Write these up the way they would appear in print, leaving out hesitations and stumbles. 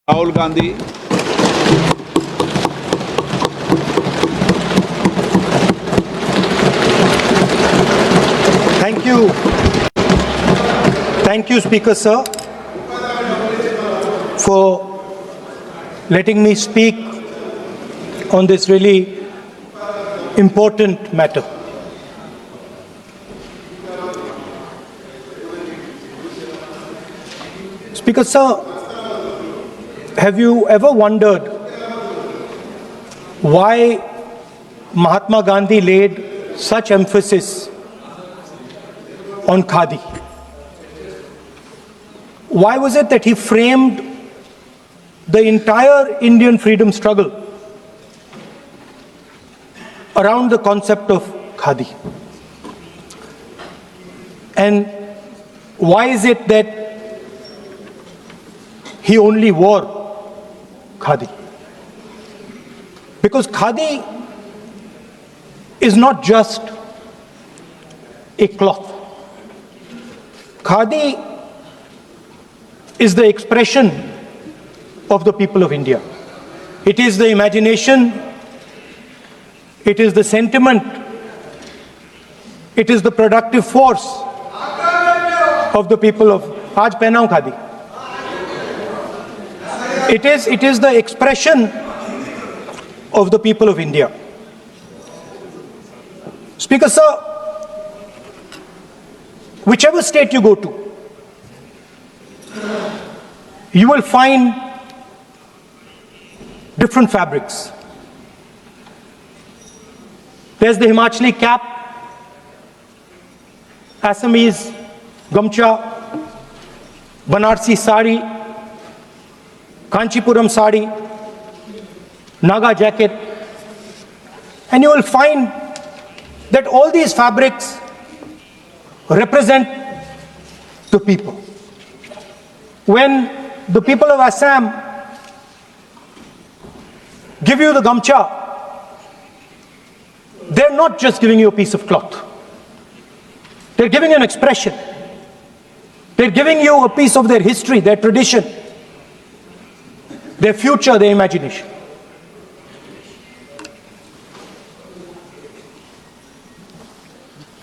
Rahul Gandhi. Thank you. Thank you, Speaker Sir, for letting me speak on this really important matter. Speaker Sir, have you ever wondered why Mahatma Gandhi laid such emphasis on Khadi? Why was it that he framed the entire Indian freedom struggle around the concept of Khadi? And why is it that he only wore Khadi? Because Khadi is not just a cloth. Khadi is the expression of the people of India. It is the imagination, it is the sentiment, it is the productive force of the people of Aaj Pehnaun Khadi. It is the expression of the people of India. Speaker Sir, whichever state you go to, you will find different fabrics. There's the Himachali cap, Assamese gamcha, Banarsi sari, Kanchipuram sari, Naga jacket, and you will find that all these fabrics represent the people. When the people of Assam give you the gamcha, they're not just giving you a piece of cloth. They're giving you an expression. They're giving you a piece of their history, their tradition, their future, their imagination.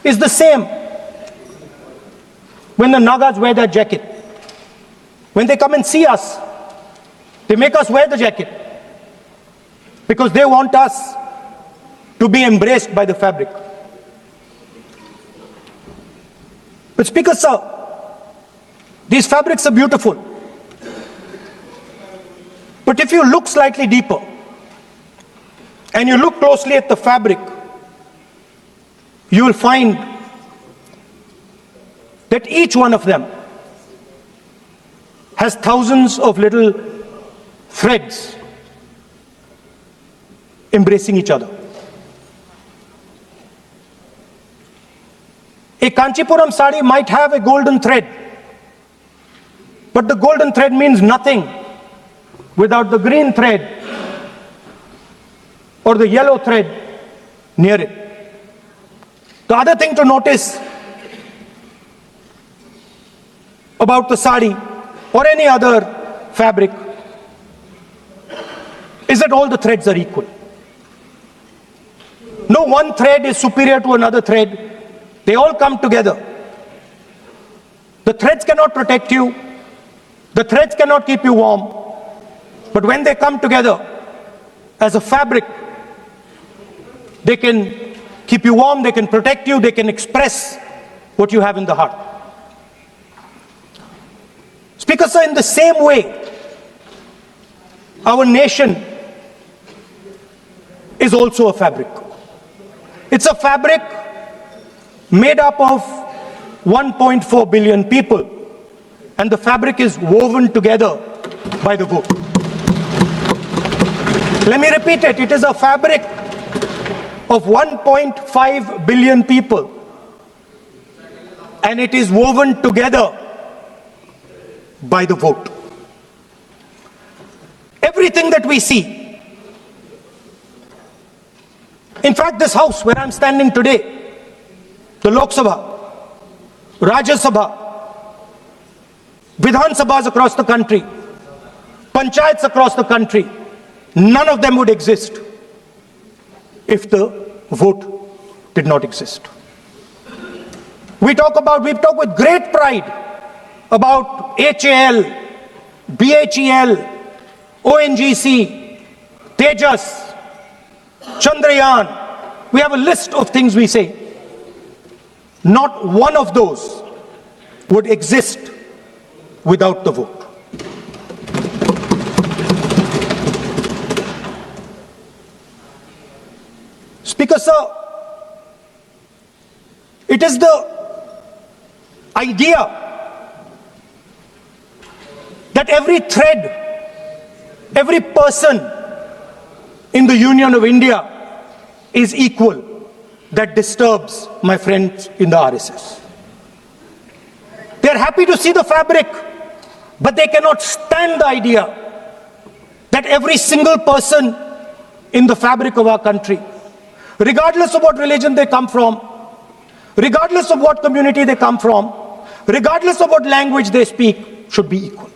It's the same when the Nagas wear that jacket. When they come and see us, they make us wear the jacket because they want us to be embraced by the fabric. But Speaker Sir, these fabrics are beautiful. But if you look slightly deeper and you look closely at the fabric, you will find that each one of them has thousands of little threads embracing each other. A Kanchipuram sari might have a golden thread, but the golden thread means nothing without the green thread or the yellow thread near it. The other thing to notice about the sari or any other fabric is that all the threads are equal. No one thread is superior to another thread. They all come together. The threads cannot protect you. The threads cannot keep you warm. But when they come together as a fabric, they can keep you warm, they can protect you, they can express what you have in the heart. Speaker Sir, in the same way, our nation is also a fabric. It's a fabric made up of 1.4 billion people, and the fabric is woven together by the vote. Let me repeat it. It is a fabric of 1.5 billion people, and it is woven together by the vote. Everything that we see, in fact, this house where I'm standing today, the Lok Sabha, Rajya Sabha, Vidhan Sabhas across the country, panchayats across the country, none of them would exist if the vote did not exist. We talk with great pride about HAL, BHEL, ONGC, Tejas, Chandrayaan. We have a list of things we say. Not one of those would exist without the vote. Speaker, sir, it is the idea that every thread, every person in the Union of India is equal that disturbs my friends in the RSS. They are happy to see the fabric, but they cannot stand the idea that every single person in the fabric of our country, regardless of what religion they come from, regardless of what community they come from, regardless of what language they speak, should be equal.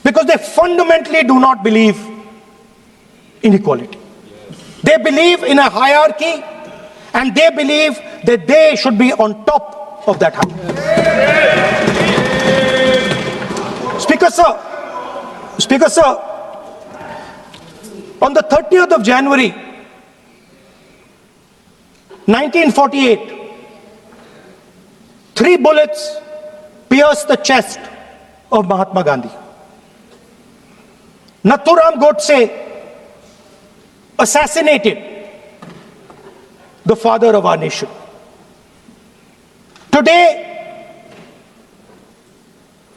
Because they fundamentally do not believe in equality. They believe in a hierarchy, and they believe that they should be on top of that hierarchy. Speaker, sir, on the 30th of January, 1948, 3 bullets pierced the chest of Mahatma Gandhi. Nathuram Godse assassinated the father of our nation. Today,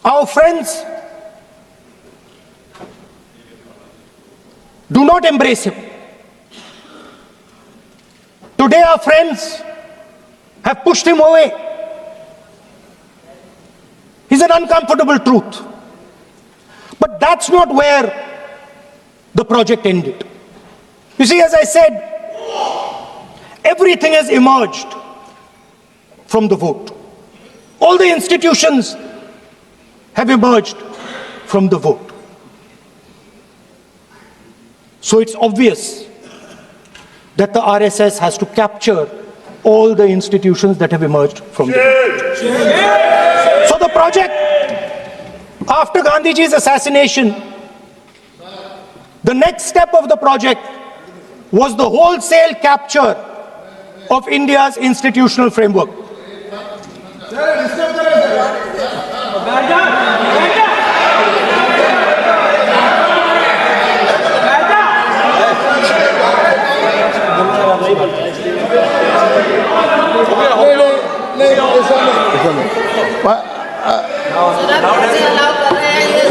our friends do not embrace him. Today, our friends have pushed him away. He's an uncomfortable truth. But that's not where the project ended. You see, as I said, everything has emerged from the vote. All the institutions have emerged from the vote. So it's obvious that the RSS has to capture all the institutions that have emerged from the vote. So the project, after Gandhiji's assassination, the next step of the project was the wholesale capture of India's institutional framework.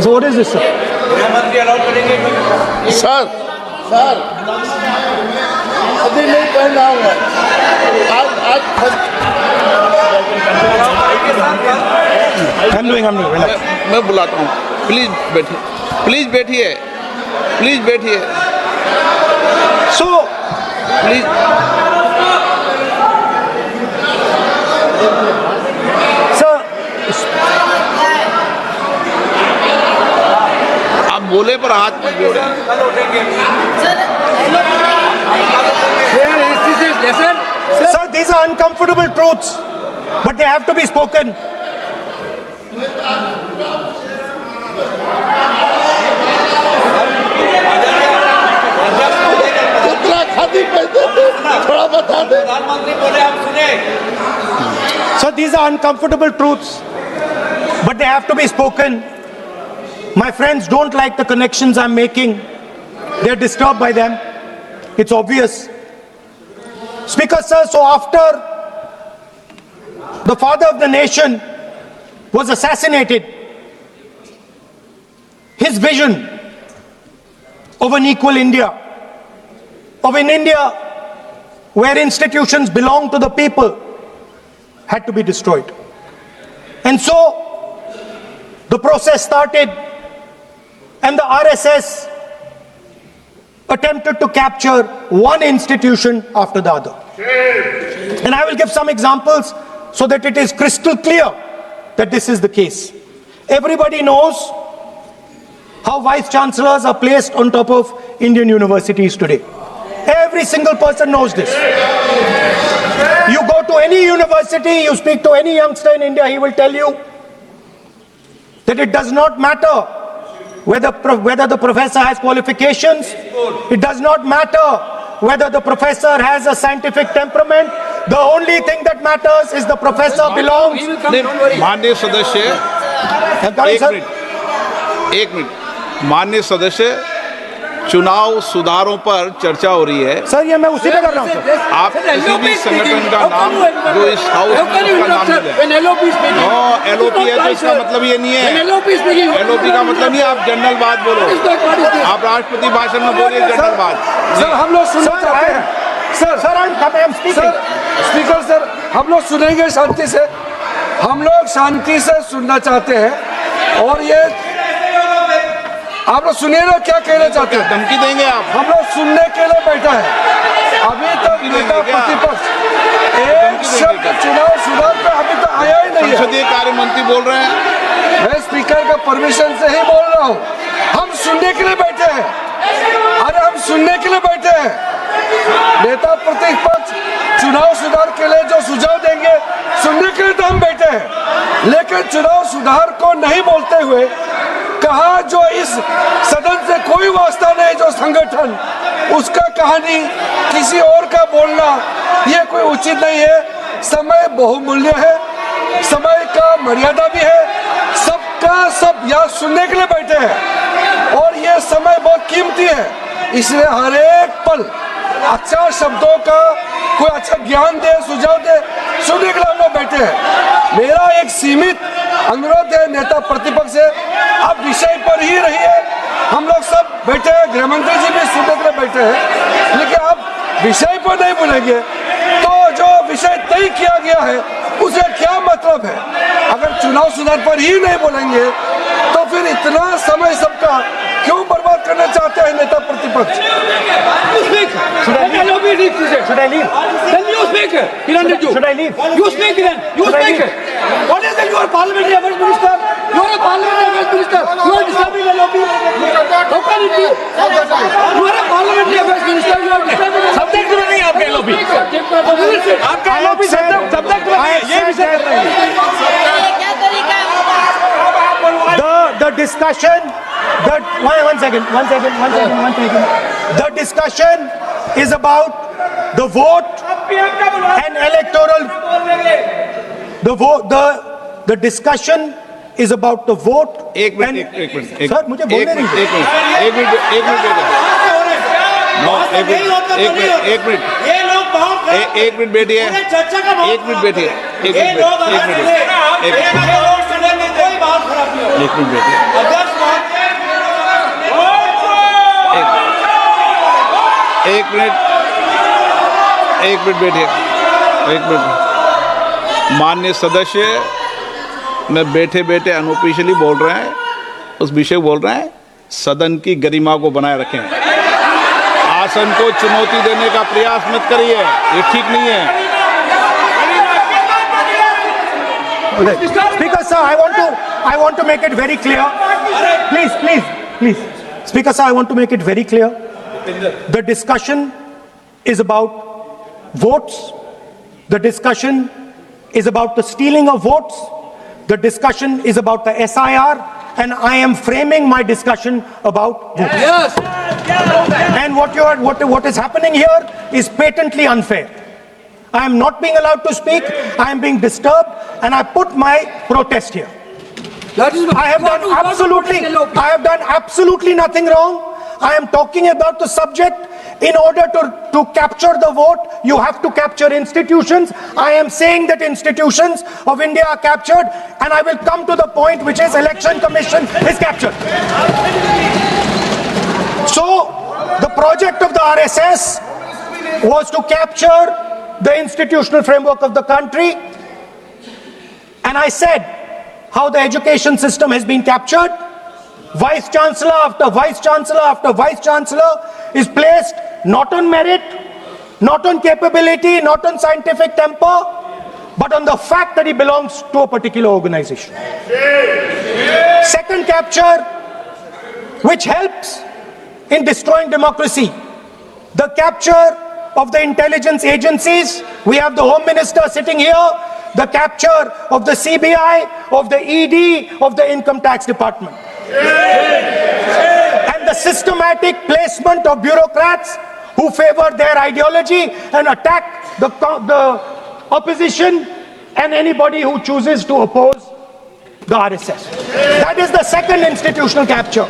So what is this, sir? Sir अभी नहीं पहना हुआ I'm doing. मैं बुलाता हूँ please बैठिए So, please sir, आप बोले पर हाथ मत जोड़े sir, these are uncomfortable truths, but they have to be spoken. थोड़ा बता दे So these are uncomfortable truths, but they have to be spoken. My friends don't like the connections I'm making. They're disturbed by them. It's obvious. Speaker, sir, so after the father of the nation was assassinated, his vision of an equal India, of an India where institutions belong to the people, had to be destroyed. And so the process started, and the RSS attempted to capture one institution after the other. And I will give some examples so that it is crystal clear that this is the case. Everybody knows how vice chancellors are placed on top of Indian universities today. Every single person knows this. You go to any university, you speak to any youngster in India, he will tell you that it does not matter whether the professor has qualifications. It does not matter whether the professor has a scientific temperament. The only thing that matters is the professor belongs. माननीय सदस्य एक minute माननीय सदस्य चुनाव सुधारों पर चर्चा हो रही है। सर ये मैं उसी पे कर रहा हूँ सर। आप किसी भी संगठन का नाम जो इस हाउस में उसका नाम ले एलओपी है तो इसका मतलब ये नहीं है। एलओपी का मतलब नहीं है आप जनरल बात बोलो। आप राष्ट्रपति भाषण में बोलिए जनरल बात। सर हम लोग सुनना चाहते हैं। स्पीकर सर हम लोग सुनेंगे शांति से। हम लोग शांति से सुनना चाहते हैं और ये आप लोग सुनिए ना क्या कहना चाहते हैं। धमकी देंगे आप? हम लोग सुनने के लिए बैठा है। अभी तक नेता प्रतिपक्ष एक शब्द चुनाव सुधार पे अभी तक आया ही नहीं है। संसदीय कार्य मंत्री बोल रहे हैं। मैं स्पीकर का परमिशन से ही बोल रहा हूँ। हम सुनने के लिए बैठे हैं। अरे हम सुनने के लिए बैठे हैं। नेता प्रतिपक्ष चुनाव सुधार के लिए जो सुझाव देंगे सुनने के लिए तो हम बैठे हैं, लेकिन चुनाव सुधार को नहीं बोलते हुए कहा जो इस सदन से कोई वास्ता नहीं, जो संगठन उसका कहानी किसी और का बोलना ये कोई उचित नहीं है। समय बहुमूल्य है, समय का मर्यादा भी है। सबका सब यहाँ सुनने के लिए बैठे हैं और ये समय बहुत कीमती है, इसलिए हर एक पल अच्छा शब्दों का कोई अच्छा ज्ञान दे, सुझाव दे, सुनने के लिए हम लोग बैठे हैं। मेरा एक सीमित अनुरोध है नेता प्रतिपक्ष से, आप विषय पर ही रहिए। हम लोग सब बैठे हैं, गृह मंत्री जी भी सुनने के लिए बैठे हैं, लेकिन आप विषय पर नहीं बोलेंगे तो जो विषय तय किया गया है उसे क्या मतलब है। अगर चुनाव सुधार पर ही नहीं बोलेंगे तो फिर इतना समय सबका क्यों बर्बाद करना चाहते हैं नेता प्रतिपक्ष। Should I leave? Then you speak, Kiranju. Should I leave? You speak then. You speak. What is it? You are parliamentary affairs minister. You are a parliamentary affairs minister. You are disturbing the lobby. How can it be? You are a parliamentary affairs minister. You are disturbing. Subject में नहीं आपके lobby. आपका lobby subject में नहीं है. ये विषय कर रहे हैं. The discussion that one second. The discussion is about the vote and electoral. The discussion is about the vote. एक मिनट सर मुझे बोलने नहीं दीजिए। एक मिनट एक मिनट बैठिए। माननीय सदस्य में बैठे बैठे अनऑफिशियली बोल रहे हैं, उस विषय बोल रहे हैं। सदन की गरिमा को बनाए रखें, आसन को चुनौती देने का प्रयास मत करिए, ये ठीक नहीं है। Speaker sir, I want to make it very clear. Please. Speaker sir, I want to make it very clear. The discussion is about votes. The discussion is about the stealing of votes. The discussion is about the SIR, and I am framing my discussion about votes. Yes. And what is happening here is patently unfair. I am not being allowed to speak. I am being disturbed, and I put my protest here. I have done absolutely nothing wrong. I am talking about the subject. In order to capture the vote, you have to capture institutions. I am saying that institutions of India are captured, and I will come to the point, which is Election Commission is captured. So, the project of the RSS was to capture the institutional framework of the country, and I said how the education system has been captured. Vice Chancellor after Vice Chancellor after Vice Chancellor is placed not on merit, not on capability, not on scientific temper, but on the fact that he belongs to a particular organization. Second capture which helps in destroying democracy. The capture of the intelligence agencies. We have the Home Minister sitting here. The capture of the CBI, of the ED, of the Income Tax Department. And the systematic placement of bureaucrats who favor their ideology and attack the opposition and anybody who chooses to oppose the RSS. That is the second institutional capture.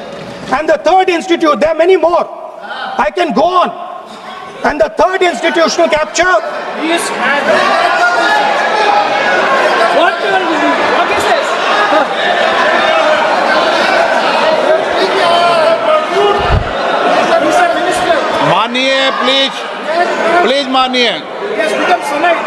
And the third there are many more. I can go on. And the third institutional capture. What is this? मानिए please मानिए. Yes, become sonite.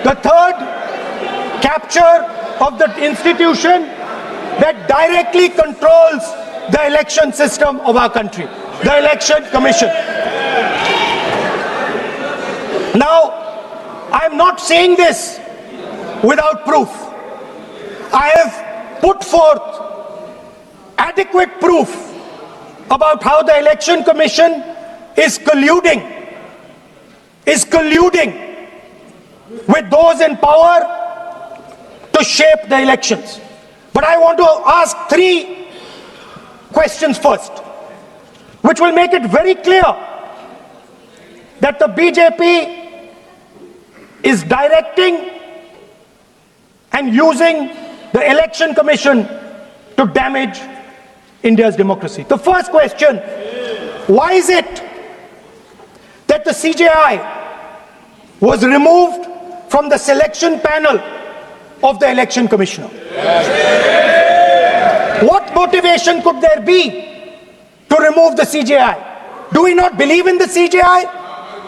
The third capture of the institution that directly controls the election system of our country, the Election Commission. Now, I'm not saying this without proof. I have put forth adequate proof about how the Election Commission is colluding with those in power to shape the elections. But I want to ask three questions first, which will make it very clear that the BJP is directing and using the Election Commission to damage India's democracy. The first question, why is it that the CJI was removed from the selection panel of the Election Commissioner? What motivation could there be to remove the CJI? Do we not believe in the CJI?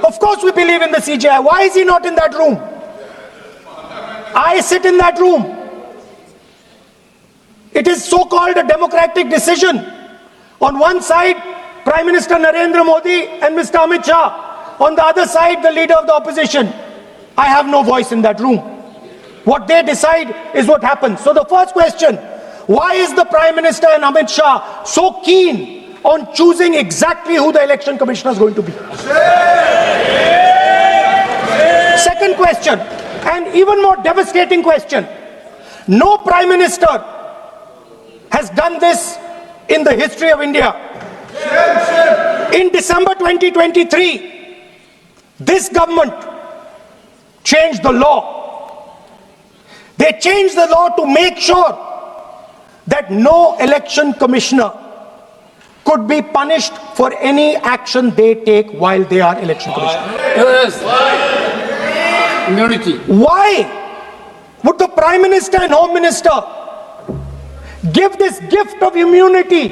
Of course we believe in the CJI. Why is he not in that room? I sit in that room. It is so-called a democratic decision. On one side, Prime Minister Narendra Modi and Mr. Amit Shah. On the other side, the leader of the opposition. I have no voice in that room. What they decide is what happens. So the first question, why is the Prime Minister and Amit Shah so keen on choosing exactly who the Election Commissioner is going to be? Second question, and even more devastating question, no Prime Minister has done this in the history of India. In December 2023, this government changed the law. They changed the law to make sure that no election commissioner could be punished for any action they take while they are election commissioner. Yes. Immunity. Why would the Prime Minister and Home Minister give this gift of immunity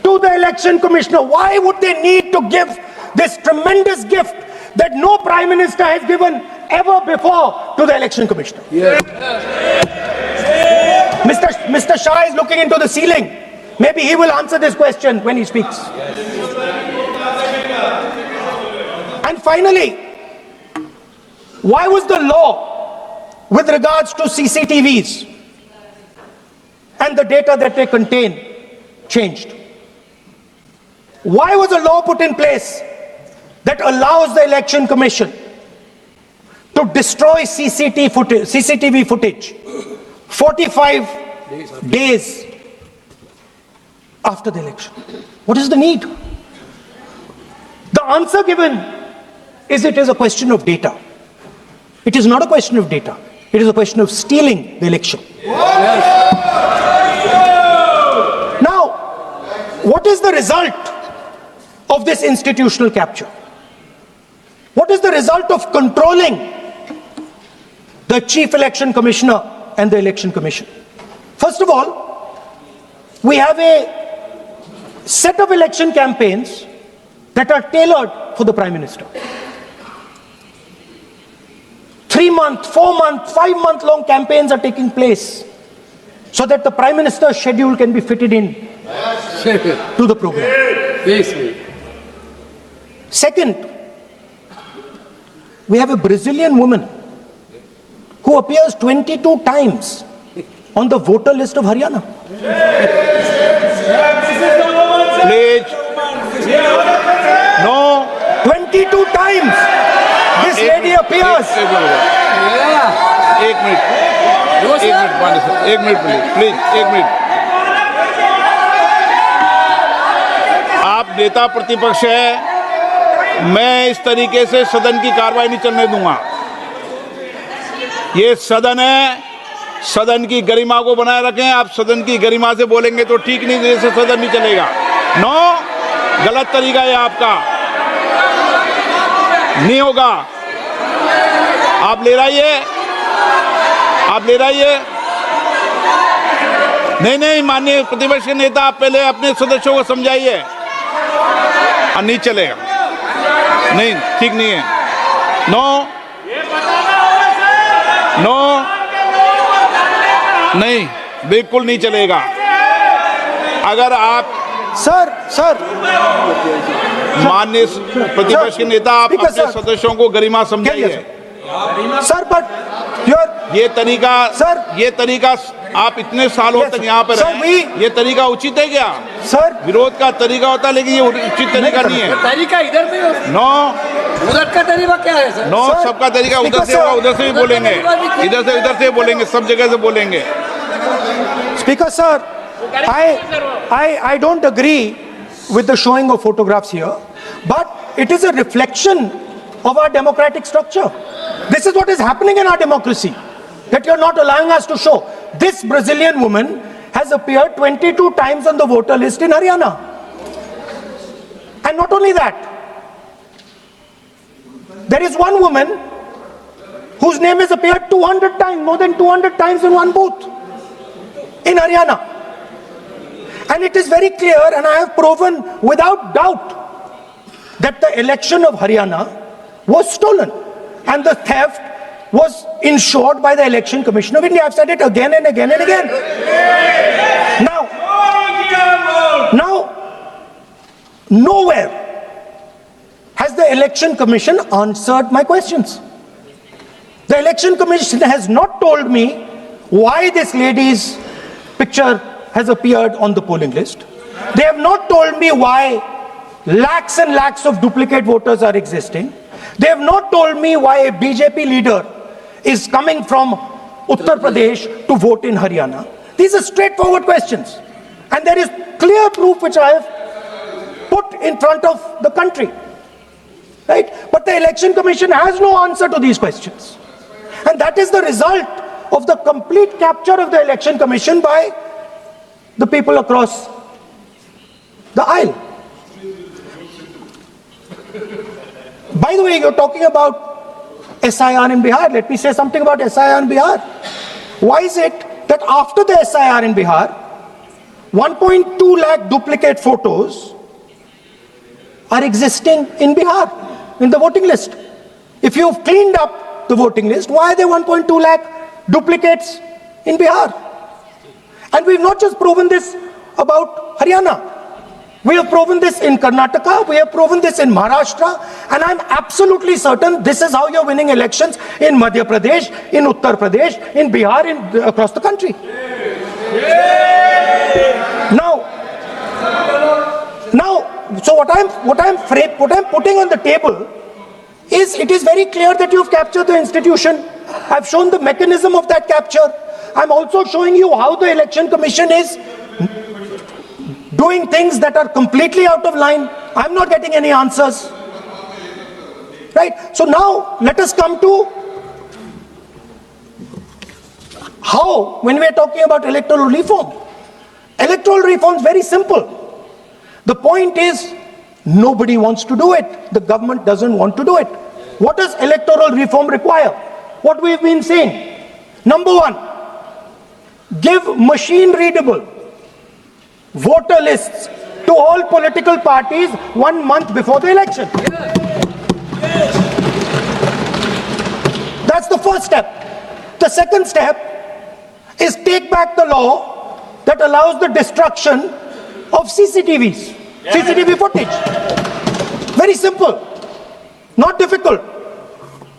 to the election commissioner? Why would they need to give this tremendous gift that no Prime Minister has given ever before to the election commissioner? Yes. Mr. Shah is looking into the ceiling. Maybe he will answer this question when he speaks. And finally, why was the law with regards to CCTVs and the data that they contain changed? Why was a law put in place that allows the Election Commission to destroy CCTV footage 45 days after the election? What is the need? The answer given is it is a question of data. It is not a question of data. It is a question of stealing the election. Now, what is the result of this institutional capture? What is the result of controlling the Chief Election Commissioner and the Election Commission? First of all, we have a set of election campaigns that are tailored for the Prime Minister. 3-month, 4-month, 5-month long campaigns are taking place so that the Prime Minister's schedule can be fitted in to the program. Second, we have a Brazilian woman who appears 22 times on the voter list of Haryana. Please. No. 22 times this lady appears. एक minute Pandey sir, एक minute please, एक minute. आप नेता प्रतिपक्ष है, मैं इस तरीके से सदन की कार्रवाई नहीं चलने दूंगा। ये सदन है, सदन की गरिमा को बनाए रखें। आप सदन की गरिमा से बोलेंगे तो ठीक, नहीं जैसे सदन नहीं चलेगा। नो, गलत तरीका है आपका, नहीं होगा। आप ले रहिए, आप ले रहिए। नहीं, माननीय प्रतिपक्ष के नेता, आप पहले अपने सदस्यों को समझाइए। नहीं चलेगा, नहीं, ठीक नहीं है। नो, नहीं, बिल्कुल नहीं चलेगा। अगर आप सर माननीय प्रतिपक्ष के नेता, आप Speaker, अपने sir. सदस्यों को गरिमा समझाइए। सर, बट ये तरीका, Sir. ये तरीका आप इतने सालों Yes, तक यहाँ पर sir, रहे, ये तरीका उचित है क्या? सर, विरोध का तरीका होता है, लेकिन ये उचित तरीका नहीं है। तरीका इधर भी हो, नो, उधर का तरीका क्या है सर? नो, Sir, सबका तरीका उधर Speaker, से होगा, sir. उधर से भी बोलेंगे, इधर से बोलेंगे, सब जगह से बोलेंगे। Speaker sir, I don't agree with the showing of photographs here, but it is a reflection of our democratic structure. This is what is happening in our democracy, that you're not allowing us to show. This Brazilian woman has appeared 22 times on the voter list in Haryana. And not only that, there is one woman whose name has appeared 200 times, more than 200 times in one booth in Haryana. And it is very clear, and I have proven without doubt, that the election of Haryana was stolen and the theft was ensured by the Election Commission of India. I've said it again and again and again. Now, nowhere has the Election Commission answered my questions. The Election Commission has not told me why this lady's picture has appeared on the polling list. They have not told me why lakhs and lakhs of duplicate voters are existing. They have not told me why a BJP leader is coming from Uttar Pradesh to vote in Haryana. These are straightforward questions. And there is clear proof which I have put in front of the country. Right? But the Election Commission has no answer to these questions. And that is the result of the complete capture of the Election Commission by the people across the aisle. By the way, you're talking about SIR in Bihar. Let me say something about SIR in Bihar. Why is it that after the SIR in Bihar, 1.2 lakh duplicate photos are existing in Bihar, in the voting list? If you've cleaned up the voting list, why are there 1.2 lakh duplicates in Bihar? And we've not just proven this about Haryana. We have proven this in Karnataka, we have proven this in Maharashtra, and I'm absolutely certain this is how you're winning elections in Madhya Pradesh, in Uttar Pradesh, in Bihar, across the country. Now, so what I'm putting on the table is, it is very clear that you've captured the institution. I've shown the mechanism of that capture. I'm also showing you how the Election Commission is doing things that are completely out of line. I'm not getting any answers. Right? So now, let us come to how, when we are talking about electoral reform. Electoral reform is very simple. The point is, nobody wants to do it. The government doesn't want to do it. What does electoral reform require? What we've been saying. Number one, give machine-readable voter lists to all political parties 1 month before the election. That's That's the first step. The second step is take back the law that allows the destruction of CCTVs, CCTV footage. Very simple, not difficult.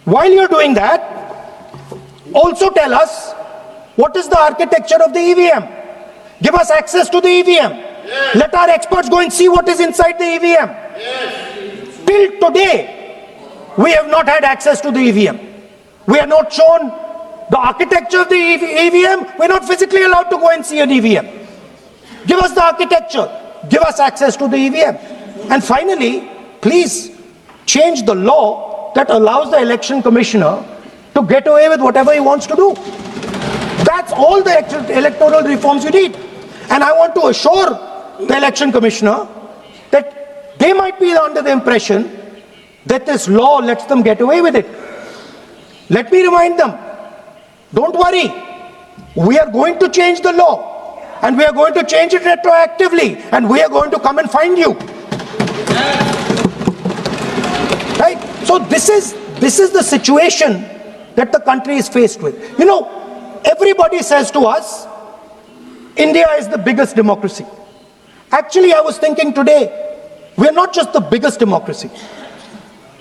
While you're doing that, also tell us what is the architecture of the EVM. Give us access to the EVM. Let our experts go and see what is inside the EVM. Till today, we have not had access to the EVM. We are not shown the architecture of the EVM. We're not physically allowed to go and see an EVM. Give us the architecture. Give us access to the EVM. And finally, please change the law that allows the election commissioner to get away with whatever he wants to do. That's all the electoral reforms you need. And I want to assure the election commissioner that they might be under the impression that this law lets them get away with it. Let me remind them, don't worry, we are going to change the law and we are going to change it retroactively and we are going to come and find you. Right? So this is the situation that the country is faced with. You know, everybody says to us, India is the biggest democracy. Actually, I was thinking today, we're not just the biggest democracy,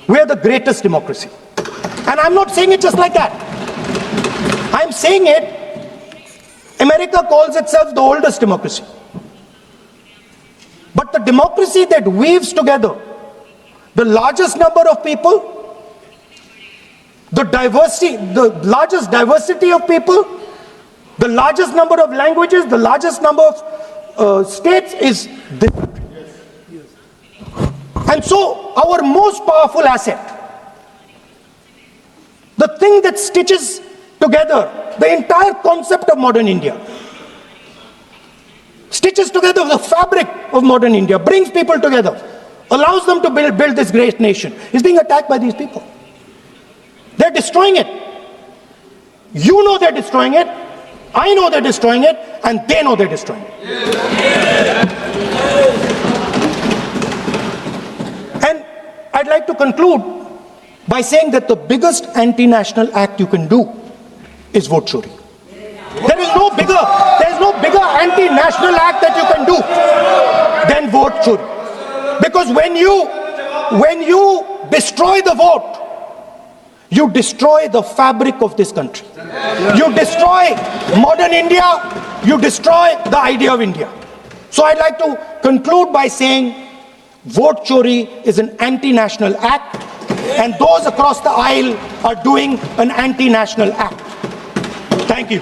we're the greatest democracy. And I'm not saying it just like that. I'm saying it, America calls itself the oldest democracy. But the democracy that weaves together the largest number of people, the largest diversity of people, the largest number of languages, the largest number of states is this country. And so our most powerful asset, the thing that stitches together the entire concept of modern India, stitches together the fabric of modern India, brings people together, allows them to build this great nation, is being attacked by these people. They're destroying it. You know they're destroying it, I know they're destroying it, and they know they're destroying it. And I'd like to conclude by saying that the biggest anti-national act you can do is vote chori. There is no bigger anti-national act that you can do than vote chori. Because when you destroy the vote, you destroy the fabric of this country. You destroy modern India, you destroy the idea of India. So I'd like to conclude by saying vote chori is an anti-national act, and those across the aisle are doing an anti-national act. Thank you.